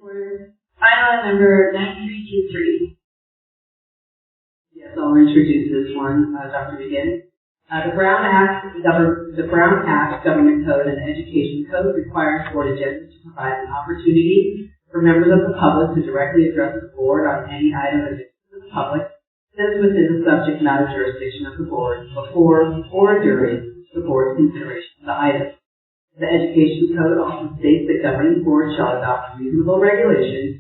order. Bylaw number 9323. Yes, I'll introduce this one, Dr. McGinn. The Brown Act Government Code and the Education Code requires board agendas to provide an opportunity for members of the public to directly address the board on any item of interest to the public that is within the subject matter jurisdiction of the board before or during the board's consideration of the item. The Education Code also states that governing boards shall adopt reasonable regulations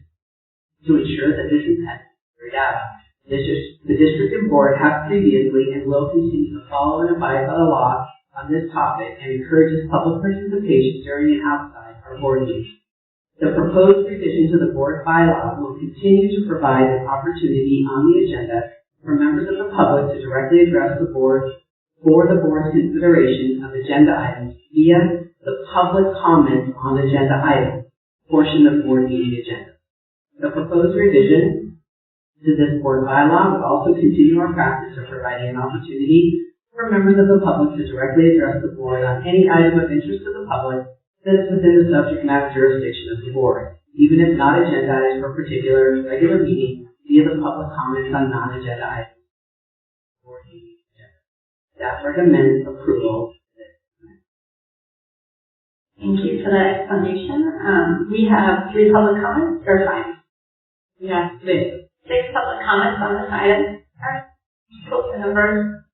to ensure that this intent is carried out. The district and board have previously and will continue to follow and abide by the law on this topic and encourages public participation during and outside our board meetings. The proposed revision to the board bylaw will continue to provide an opportunity on the agenda for members of the public to directly address the board for the board's consideration of agenda items via the public comment on agenda items portion of board meeting agenda. The proposed revision to this board bylaw will also continue our practice of providing an opportunity for members of the public to directly address the board on any item of interest to the public that is within the subject matter jurisdiction of the board, even if not agendized for a particular regular meeting via the public comments on non-agenda items. Board meeting agenda. Staff recommends approval. Thank you for that explanation. We have 3 public comments, or 5. We have 6 public comments on this item. All right. Close the numbers.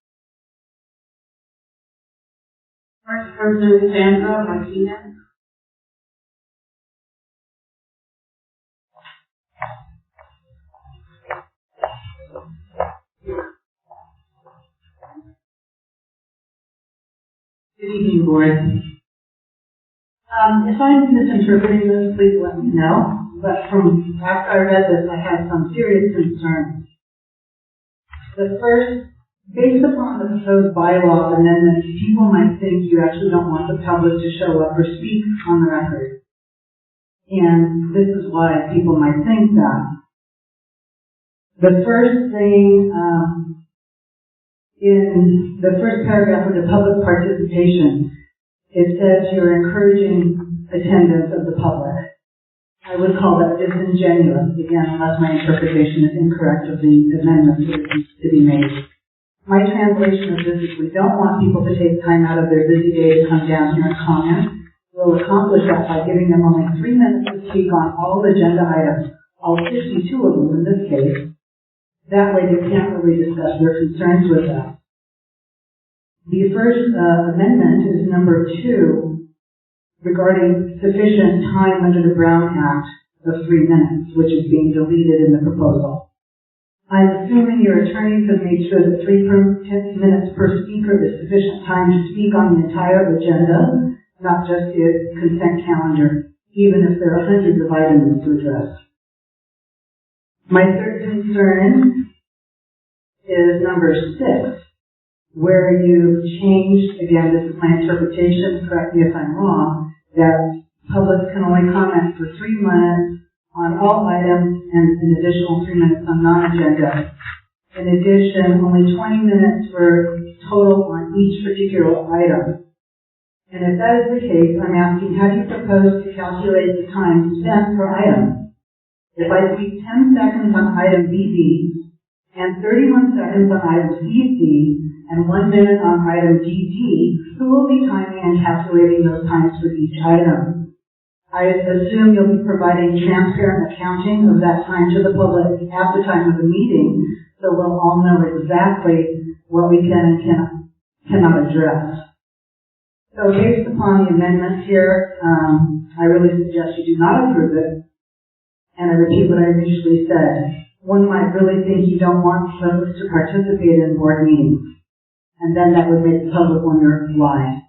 First person is Sandra Martinez. Good evening, board. If I'm misinterpreting this, please let me know. But from after I read this, I had some serious concerns. The first, based upon the proposed bylaw amendment, people might think you actually don't want the public to show up or speak on the record. And this is why people might think that. The first thing, in the first paragraph of the public participation, it says you're encouraging attendance of the public. I would call that disingenuous, again, unless my interpretation is incorrect of the amendment that needs to be made. My translation of this is we don't want people to take time out of their busy day to come down here and comment. We'll accomplish that by giving them only 3 minutes to speak on all agenda items, all 52 of them in this case. That way they can't really discuss their concerns with us. The first amendment is number 2, regarding sufficient time under the Brown Act of 3 minutes, which is being deleted in the proposal. I'm assuming your attorneys have made sure that 3 minutes per speaker is sufficient time to speak on the entire agenda, not just the consent calendar, even if there are hundreds of items to address. My third concern is number 6, where you changed, again, this is my interpretation, correct me if I'm wrong, that public can only comment for 3 minutes on all items and an additional 3 minutes on non-agenda. In addition, only 20 minutes for total on each particular item. And if that is the case, I'm asking, how do you propose to calculate the time spent per item? If I speak 10 seconds on item BB, and 31 seconds on item CC, and 1 minute on item DD, who will be timing and calculating those times for each item? I assume you'll be providing transparent accounting of that time to the public at the time of the meeting, so we'll all know exactly what we can and cannot address. So based upon the amendments here, I really suggest you do not approve it. And I repeat what I initially said. One might really think you don't want public to participate in board meetings. And then that would make the public wonder why.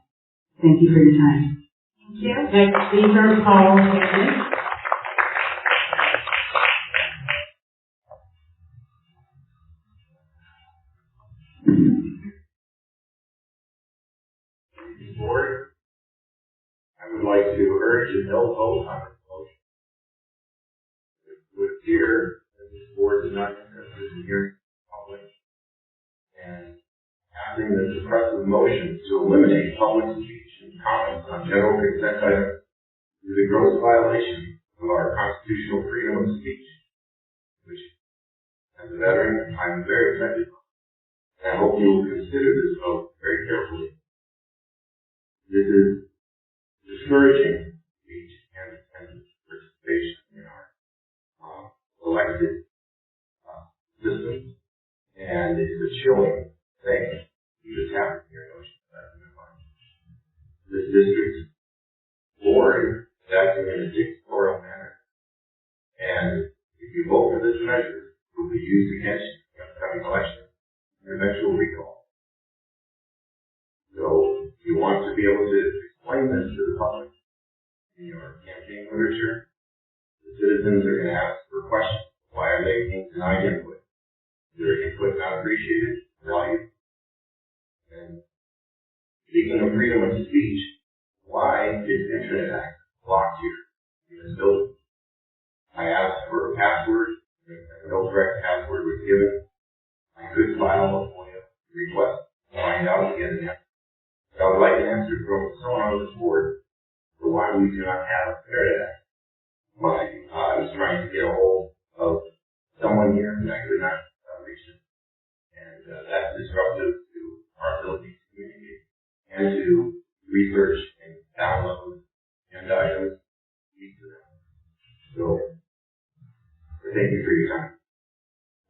Thank you for your time. Thank you. Next speaker, Paul Haley. Board, I would like to urge a no vote on this motion. It would appear that this board is not interested in hearing the public and passing the suppressive motion to eliminate public speech and comments on general consent items is a gross violation of our constitutional freedom of speech, which, as a veteran, I'm very affected by. And I hope you will consider this vote very carefully. This is discouraging speech and participation in our elected systems, and it's a chilling thing that just happened here in Oceanside. This district's board is acting in a dictatorial manner, and if you vote for this measure, it will be used against you in the upcoming election and eventual recall. So you want to be able to explain this to the public in your campaign literature. The citizens are going to ask for questions. Why are they being denied input? Is their input not appreciated, valued? And speaking of freedom of speech, why is Internet access blocked here in this building? I asked for a password, and no correct password was given. I could file a FOIA request to find out and get an answer. I would like an answer from someone on this board for why we do not have Internet access. I was trying to get a hold of someone here, and I could not reach them. And that's disruptive to our ability to communicate and to research and download agenda items, speak to them. So, thank you for your time.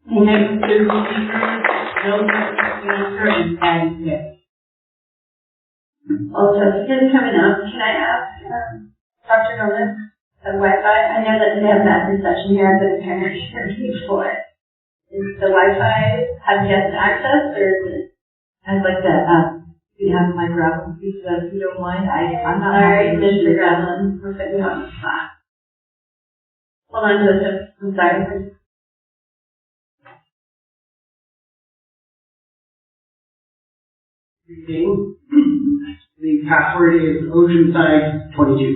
Next is Bill. Also, his coming up. Can I ask Dr. Nolan the Wi-Fi? I know that they have that reception here, but apparently they're for it. Is the Wi-Fi have guest access, or is it? I'd like to you have my gravel piece if you don't mind. I'm not sorry, Mr. Mr. Gravelin. We're putting you on the spot. Hold on, Joseph. I'm sorry. The password is Oceanside22.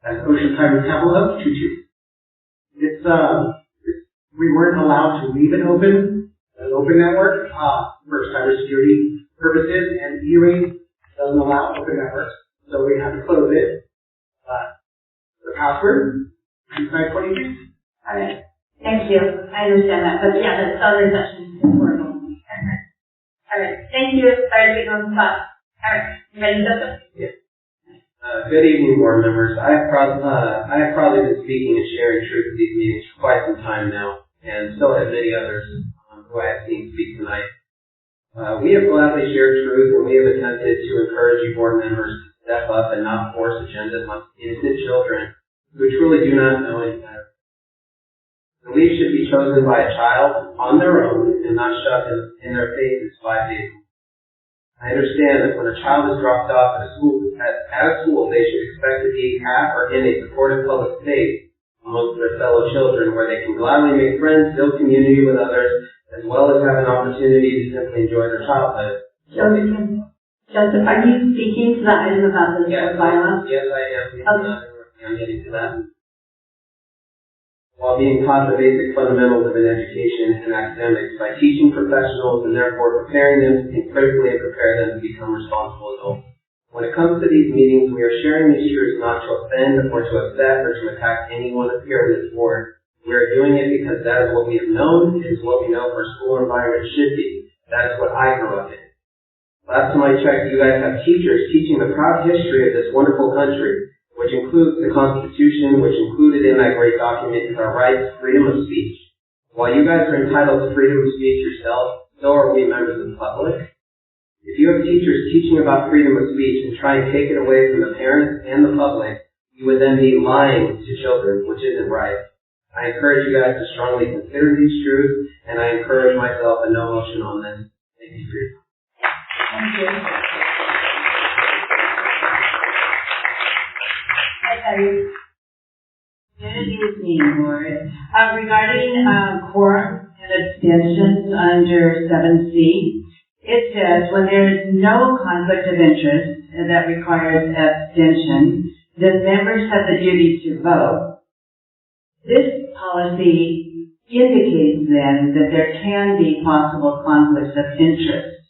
That's Oceanside with capital O, 22. We weren't allowed to leave it open, an open network, for cybersecurity purposes, and E-Rate doesn't allow open networks, so we have to close it. The password, Oceanside22. Alright. Thank you. I understand that. But yeah, the cell reception is horrible. Alright. Thank you. Sorry to be on the spot. Alright. You ready, Joseph? Yes. Good evening, board members. I have probably been speaking and sharing truth at these meetings for quite some time now, and so have many others who I have seen speak tonight. We have gladly shared truth, and we have attempted to encourage you board members to step up and not force agendas on innocent children who truly do not know any better. The lead should be chosen by a child on their own and not shoved in their faces 5 days. I understand that when a child is dropped off at a school, they should expect to be at or in a supportive public space amongst their fellow children where they can gladly make friends, build community with others, as well as have an opportunity to simply enjoy their childhood. Joseph, are you speaking to the item about the violence? Yes, I am. Okay. I'm getting to that. While being taught the basic fundamentals of an education and academics by teaching professionals and therefore preparing them to think critically and prepare them to become responsible adults. When it comes to these meetings, we are sharing these truths not to offend or to upset or to attack anyone here in this board. We are doing it because that is what we have known, it is what we know our school environment should be. That is what I grew up in. Last time I checked, you guys have teachers teaching the proud history of this wonderful country, which includes the Constitution, which included in that great document is our rights, freedom of speech. While you guys are entitled to freedom of speech yourself, so are we members of the public. If you have teachers teaching about freedom of speech and try and take it away from the parents and the public, you would then be lying to children, which isn't right. I encourage you guys to strongly consider these truths, and I encourage myself a no motion on this. Thank you for your time. Thank you. Good evening, Board. Regarding quorum and abstentions under 7C, it says when there is no conflict of interest that requires abstention, the members have the duty to vote. This policy indicates then that there can be possible conflicts of interest.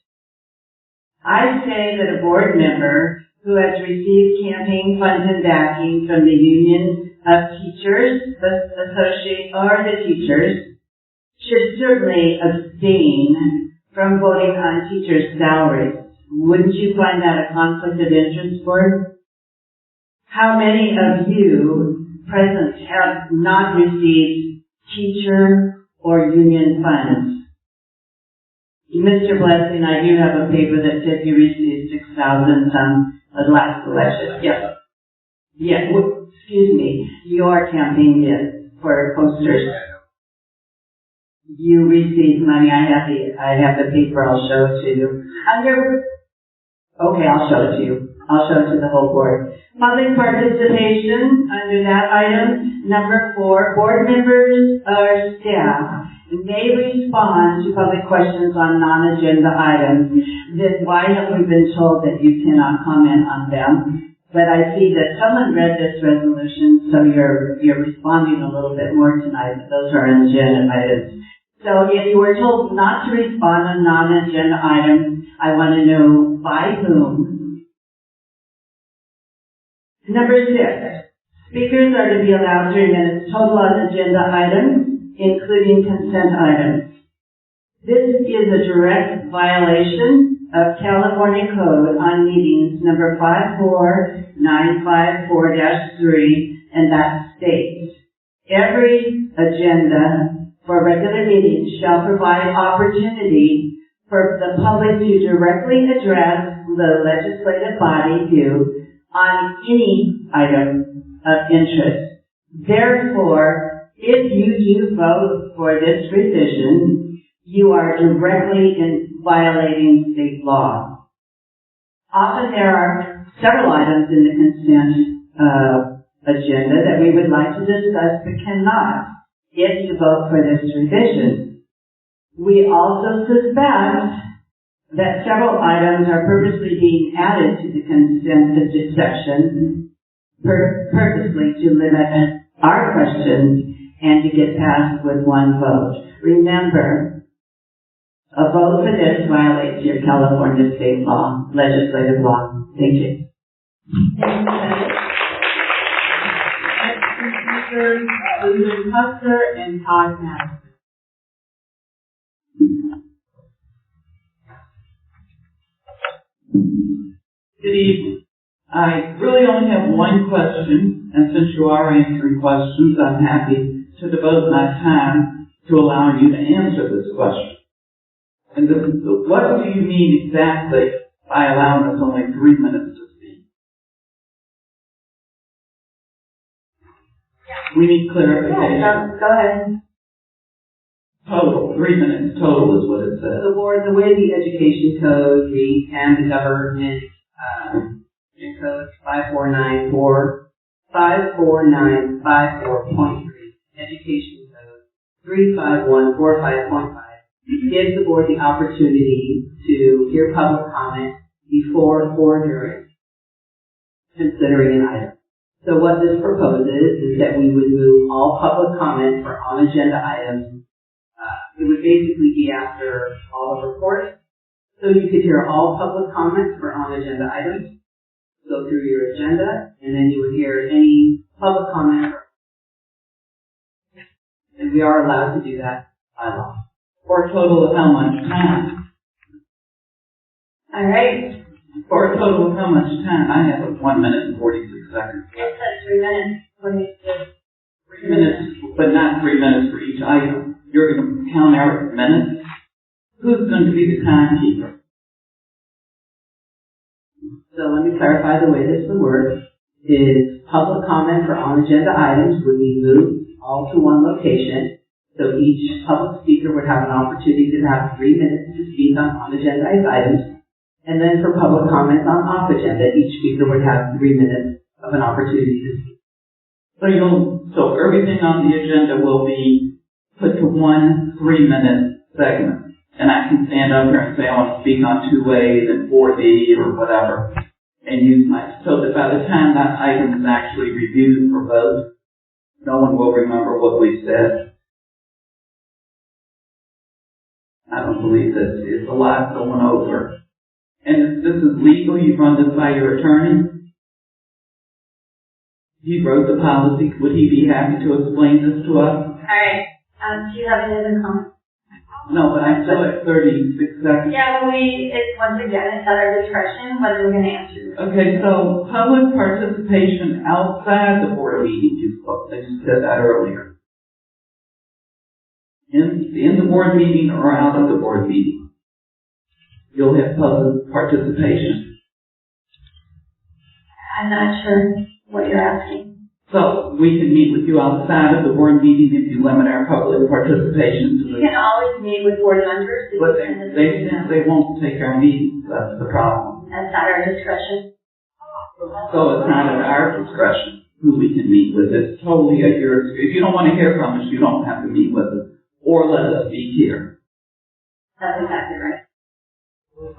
I say that a board member who has received campaign funds and backing from the Union of Teachers, or the teachers, should certainly abstain from voting on teachers' salaries. Wouldn't you find that a conflict of interest, Board? How many of you present have not received teacher or union funds? Mr. Blessing, I do have a paper that said you received 6,000 the last election. Yes. Yeah, excuse me, your campaign did for posters. You received money. I have the paper. I'll show it to you. Okay, I'll show it to you. I'll show it to the whole board. Public participation under that item. Number 4, board members or staff may respond to public questions on non-agenda items. Why have we been told that you cannot comment on them? But I see that someone read this resolution, so you're responding a little bit more tonight, but those are agenda items. So if you were told not to respond on non-agenda items, I want to know by whom. Number 6, speakers are to be allowed 3 minutes total on agenda items, including consent items. This is a direct violation of California Code on Meetings number 54954-3, and that states, every agenda for regular meetings shall provide opportunity for the public to directly address the legislative body on any item of interest. Therefore, if you do vote for this revision, you are directly violating state law. Often there are several items in the consent agenda that we would like to discuss but cannot if you vote for this revision. We also suspect that several items are purposely being added to the consent section purposely to limit our questions and to get passed with one vote. Remember, a vote for this violates your California state law, legislative law. Thank you. Susan Custer and Todd Madison. Good evening. I really only have one question, and since you are answering questions, I'm happy to devote my time to allowing you to answer this question. And what do you mean exactly by allowing us only 3 minutes to speak? We need clarification. Yeah, go ahead. Total, 3 minutes total is what it says. The board, the way the education code reads and the government code 54954.3, education code 35145.5 gives the board the opportunity to hear public comment before or during considering an item. So what this proposes is that we would move all public comment for on-agenda items. It would basically be after all the reports. So you could hear all public comments for on-agenda items, go through your agenda, and then you would hear any public comment. And we are allowed to do that by law. For a total of how much time? All right. For a total of how much time? I have 1 minute and 46 seconds. It says 3 minutes. 3 minutes, but not 3 minutes for each item. You're going to count our minutes? Who's going to be the timekeeper? So let me clarify the way this would work. Is public comment for on-agenda items would be moved all to one location. So each public speaker would have an opportunity to have 3 minutes to speak on on-agenda items. And then for public comments on off-agenda, each speaker would have 3 minutes of an opportunity to speak. So everything on the agenda will be put to one 3-minute segment. And I can stand up here and say I want to speak on 2A and 4D or whatever, and use so that by the time that item is actually reviewed for vote, no one will remember what we said. I don't believe this is a lot going over. And this is legal, you run this by your attorney? He wrote the policy, would he be happy to explain this to us? Alright, do you have any other comments? No, but I'm still at 36 seconds. Yeah, once again, it's at our discretion whether we're gonna answer. Okay, so public participation outside the board meeting, you said that earlier. In the board meeting or out of the board meeting, you'll have public participation. I'm not sure what you're asking. So we can meet with you outside of the board meeting if you limit our public participation to You can always meet with board members. But they won't take our meetings, that's the problem. That's at our discretion. So it's not at our discretion who we can meet with. It's totally at your, if you don't want to hear from us, you don't have to meet with us. Or let us speak here. That's exactly right.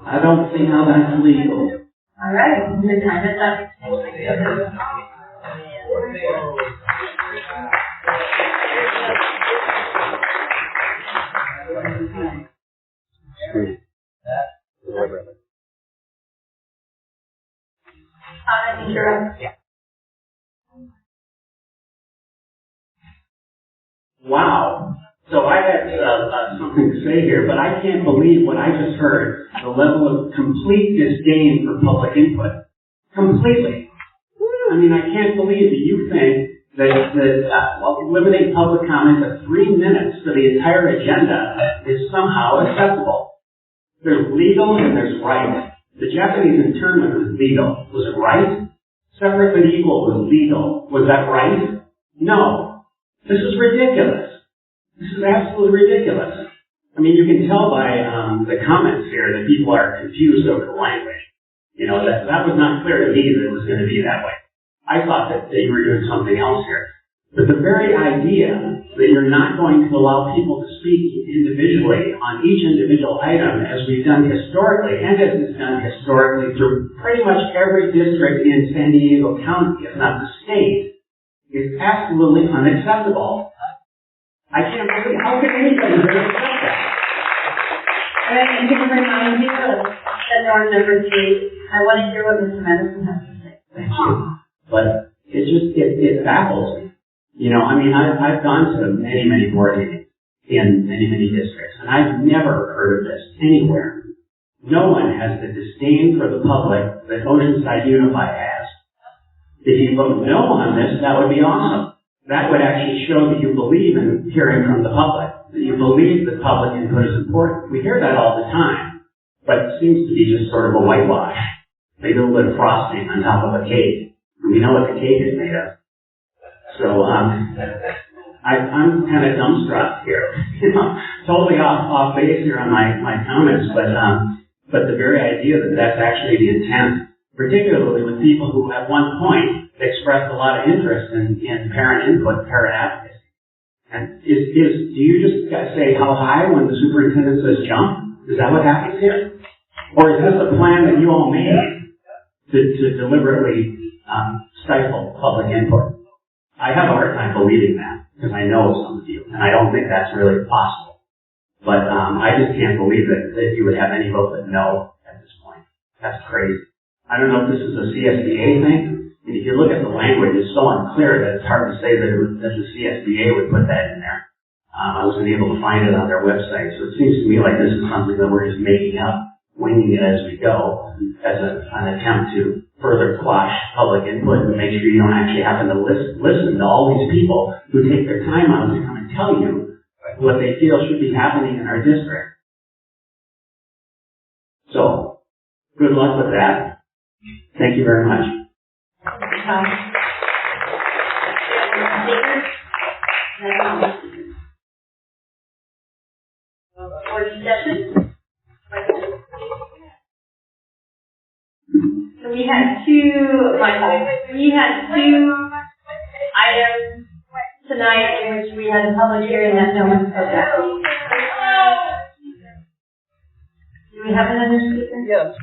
I don't see how that's legal. All right, the time is up. I think you're up. Wow. So I had something to say here, but I can't believe what I just heard. The level of complete disdain for public input. Completely. I mean, I can't believe that you think that limiting public comment to 3 minutes for the entire agenda is somehow acceptable. There's legal and there's right. The Japanese internment was legal. Was it right? Separate but equal was legal. Was that right? No. This is ridiculous. This is absolutely ridiculous. I mean, you can tell by the comments here that people are confused over the language. You know, that was not clear to me that it was going to be that way. I thought that you were doing something else here. But the very idea that you're not going to allow people to speak individually on each individual item, as we've done historically, and as is done historically through pretty much every district in San Diego County, if not the state, is absolutely unacceptable. I can't believe, how can anybody really accept that? All right, and to remind you of Norm number 3, I want to hear what Mr. Madison has to say. Thank you. But it baffles me. You know, I mean, I've gone to many, many board meetings in many, many districts, and I've never heard of this anywhere. No one has the disdain for the public that Oceanside Unified has. If you vote no on this, that would be awesome. That would actually show that you believe in hearing from the public, that you believe that public input is important. We hear that all the time, but it seems to be just sort of a whitewash. Maybe a little bit of frosting on top of a cake. We know what the cake is made of. So I'm kind of dumbstruck here, you know, totally off base here on my comments, but the very idea that that's actually the intent, particularly with people who at one point expressed a lot of interest in parent input, parent advocacy. And do you just say how high when the superintendent says jump? Is that what happens here? Or is this a plan that you all made to deliberately stifle public input? I have a hard time believing that, because I know some of you, and I don't think that's really possible. But I just can't believe that you would have any vote but no at this point. That's crazy. I don't know if this is a CSBA thing. And if you look at the language, it's so unclear that it's hard to say that the CSBA would put that in there. I wasn't able to find it on their website, so it seems to me like this is something that we're just making up, winging it as we go, as an attempt to further quash public input and make sure you don't actually happen to listen to all these people who take their time out to come and tell you what they feel should be happening in our district. So, good luck with that. Thank you very much. Board discussion? So we had two items tonight in which we had a public hearing that no one spoke at. Do we have another speaker? Yes.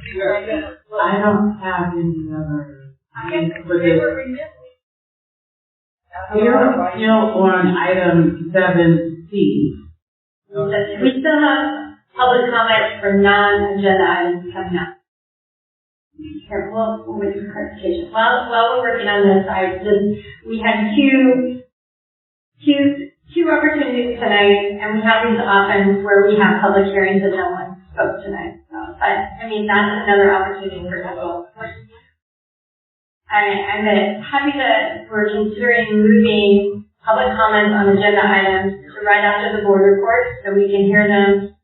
I don't have any other. We're still on item 7C. We still have public comments for non-agenda items coming up. Here, we'll wait for clarification. While we're working on this, we had two opportunities tonight, and we have these often where we have public hearings and no one spoke tonight. But I mean, that's another opportunity for people. I'm happy that we're considering moving public comments on agenda items to right after the board report, so we can hear them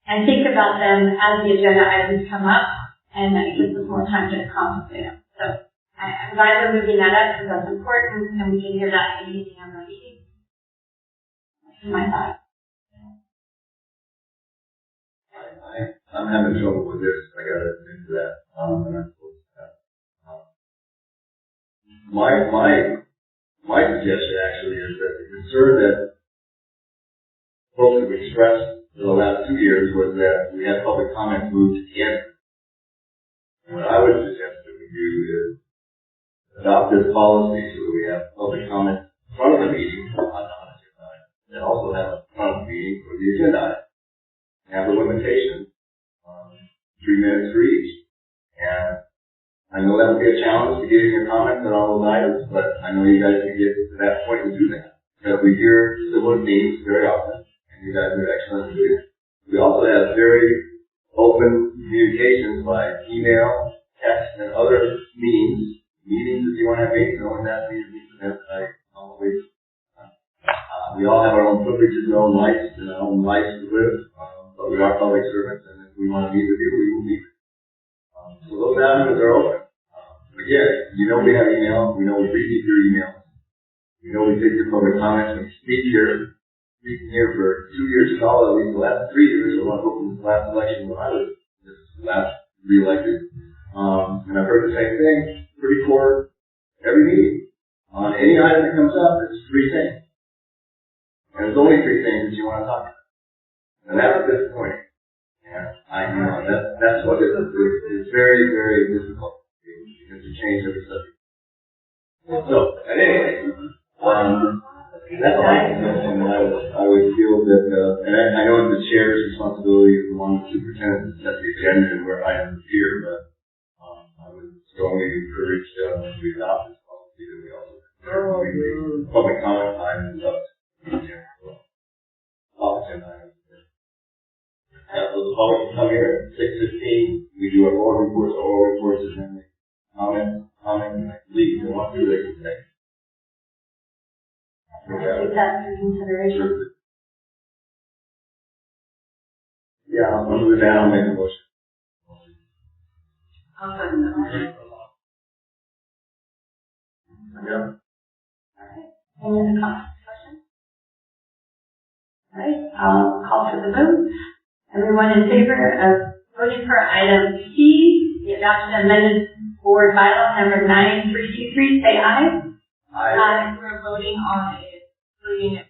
and think about them as the agenda items come up, and that gives us more time to contemplate them. So I'm glad we're moving that up because that's important, and we can hear that at the beginning of our meeting. That's my thought. I'm having trouble with this. I got to admit to that. And I'm supposed to have. My suggestion actually is that the concern that folks have expressed for the last 2 years was that we had public comments moved to the end. And what I would suggest that we do is adopt this policy so that we have public comment in front of the meeting on non-agenda items, and also have a front of the meeting for the agenda item. Have a limitation, 3 minutes for each. And I know that would be a challenge to getting your comments on all those items, but I know you guys can get to that point and do that. Because we hear similar themes very often, and you guys are excellent at doing it. We also have very open communications by email, text, and other means. Meetings, if you want to have meetings, no one has me to meet with them. We all have our own privileges and our own rights and our own lives to live, but we are public servants, and if we want to meet with you, we will meet. So those avenues are open. Again, you know we have email. We know we read your emails. We know we take your public comments. We speaking here for 2 years solid, at least the last 3 years. I want to hope in this last election when I was last re-elected. And I've heard the same thing pretty for every meeting. On any item that comes up, it's 3 things. And there's only 3 things that you want to talk about. And that's disappointing. And I know that's what it is. It's very, very difficult to change every subject. So, at any rate, that's all I can mention. I would feel that, and I know the chair's responsibility is the one the superintendent to set the agenda and where items appear, but I would strongly encourage to adopt this policy that we also consider public comment items up to agenda items. So the public can come here at 6:15. We do our oral reports, and then they comment, and leave. They want to, they can say. Take that into consideration. Yeah, I'm going to move down and make a motion. I'll second that motion. Yeah. Alright. Any other comments, questions? Alright, I'll call for the vote. Everyone in favor of voting for item C, the adoption of amended board bylaw number 9323, say aye. Aye. We're voting on it, bringing it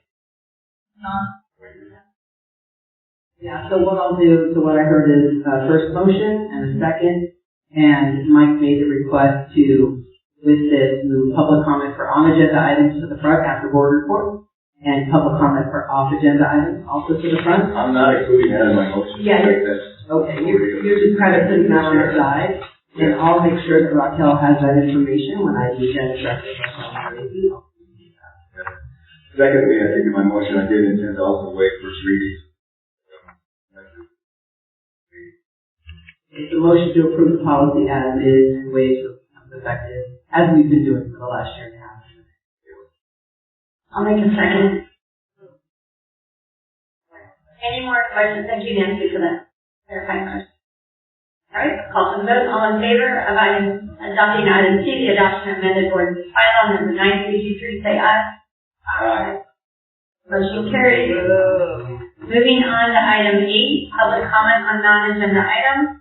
Yeah, so what I'll do, so what I heard is first motion and a second, and Mike made the request to, with this, move public comment for on-agenda items to the front after board report, and public comment for off-agenda items also to the front. I'm not including that in my motion. Yeah, okay, you're just kind of putting that on the side, and I'll make sure that Raquel has that information when I do agenda directly. Secondly, I think in my motion I did intend to also waive first reading. It's a motion to approve the policy as is, waived so it becomes effective, as we've been doing for the last year and a half. I'll make a second. Any more questions? Thank you, Nancy, for that clarifying question. Alright, call for the vote. All in favor of adopting item C, the adoption of amended board bylaw number 9323, say aye. Aye. Motion carries. Moving on to item 8, public comment on non-agenda items.